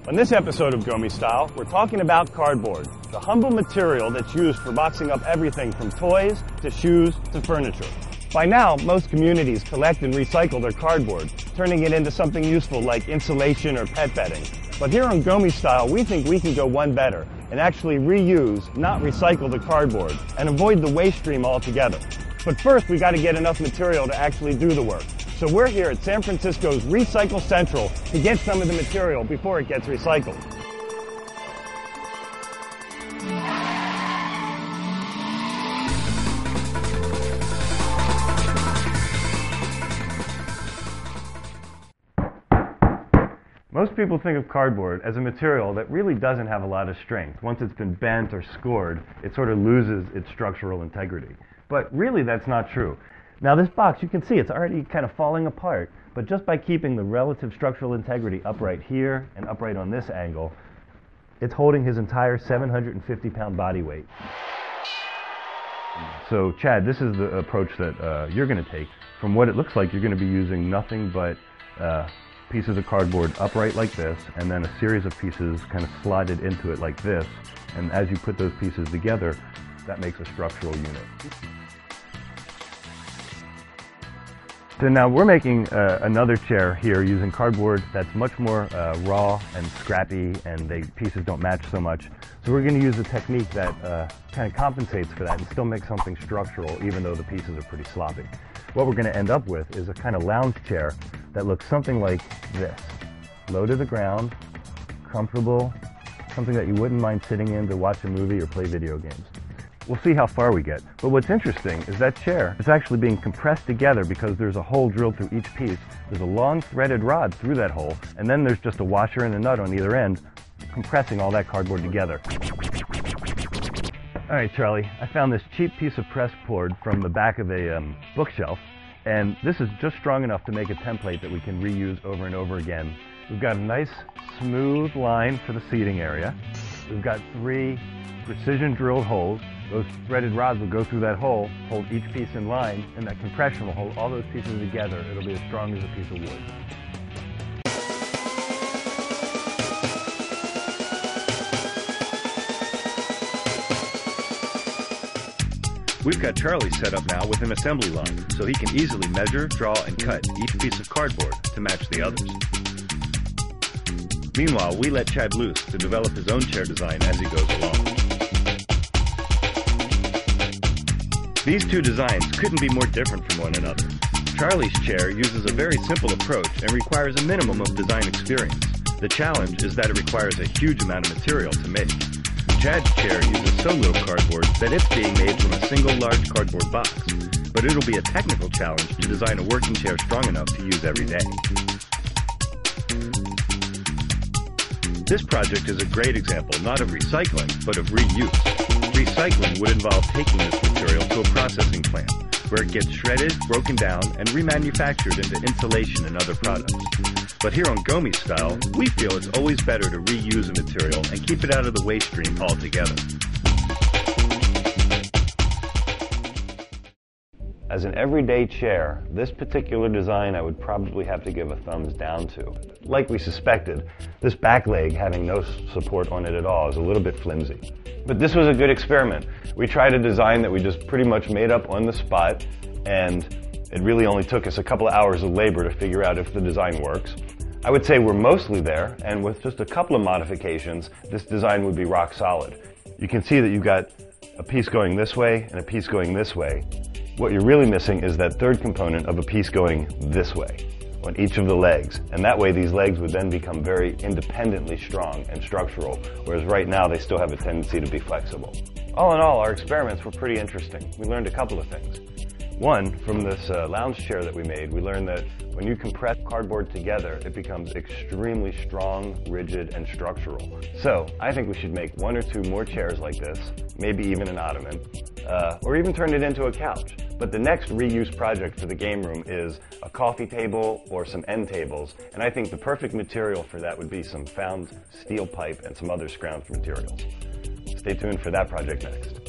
On this episode of Gomi Style, we're talking about cardboard, the humble material that's used for boxing up everything from toys to shoes to furniture. By now, most communities collect and recycle their cardboard, turning it into something useful like insulation or pet bedding. But here on Gomi Style, we think we can go one better and actually reuse, not recycle the cardboard, and avoid the waste stream altogether. But first, we got to get enough material to actually do the work. So we're here at San Francisco's Recycle Central to get some of the material before it gets recycled. Most people think of cardboard as a material that really doesn't have a lot of strength. Once it's been bent or scored, it sort of loses its structural integrity. But really that's not true. Now this box, you can see it's already kind of falling apart, but just by keeping the relative structural integrity upright here and upright on this angle, it's holding his entire 750-pound body weight. So Chad, this is the approach that you're going to take. From what it looks like, you're going to be using nothing but pieces of cardboard upright like this, and then a series of pieces kind of slotted into it like this, and as you put those pieces together, that makes a structural unit. So now we're making another chair here using cardboard that's much more raw and scrappy, and the pieces don't match so much. So we're going to use a technique that kind of compensates for that and still makes something structural even though the pieces are pretty sloppy. What we're going to end up with is a kind of lounge chair that looks something like this. Low to the ground, comfortable, something that you wouldn't mind sitting in to watch a movie or play video games. We'll see how far we get. But what's interesting is that chair is actually being compressed together because there's a hole drilled through each piece. There's a long threaded rod through that hole, and then there's just a washer and a nut on either end, compressing all that cardboard together. All right, Charlie, I found this cheap piece of pressed board from the back of a bookshelf, and this is just strong enough to make a template that we can reuse over and over again. We've got a nice smooth line for the seating area. We've got 3 precision drilled holes. Those threaded rods will go through that hole, hold each piece in line, and that compression will hold all those pieces together. It'll be as strong as a piece of wood. We've got Charlie set up now with an assembly line, so he can easily measure, draw, and cut each piece of cardboard to match the others. Meanwhile, we let Chad loose to develop his own chair design as he goes along. These two designs couldn't be more different from one another. Charlie's chair uses a very simple approach and requires a minimum of design experience. The challenge is that it requires a huge amount of material to make. Chad's chair uses so little cardboard that it's being made from a single large cardboard box, but it'll be a technical challenge to design a working chair strong enough to use every day. This project is a great example not of recycling, but of reuse. Recycling would involve taking this material to a processing plant, where it gets shredded, broken down, and remanufactured into insulation and other products. But here on Gomi Style, we feel it's always better to reuse a material and keep it out of the waste stream altogether. As an everyday chair, this particular design I would probably have to give a thumbs down to. Like we suspected, this back leg having no support on it at all is a little bit flimsy. But this was a good experiment. We tried a design that we just pretty much made up on the spot, and it really only took us a couple of hours of labor to figure out if the design works. I would say we're mostly there, and with just a couple of modifications, this design would be rock solid. You can see that you've got a piece going this way and a piece going this way. What you're really missing is that third component of a piece going this way on each of the legs. And that way these legs would then become very independently strong and structural, whereas right now they still have a tendency to be flexible. All in all, our experiments were pretty interesting. We learned a couple of things. One, from this lounge chair that we made, we learned that when you compress cardboard together, it becomes extremely strong, rigid, and structural. So I think we should make 1 or 2 more chairs like this, maybe even an ottoman, or even turn it into a couch. But the next reuse project for the game room is a coffee table or some end tables, and I think the perfect material for that would be some found steel pipe and some other scrounged materials. Stay tuned for that project next.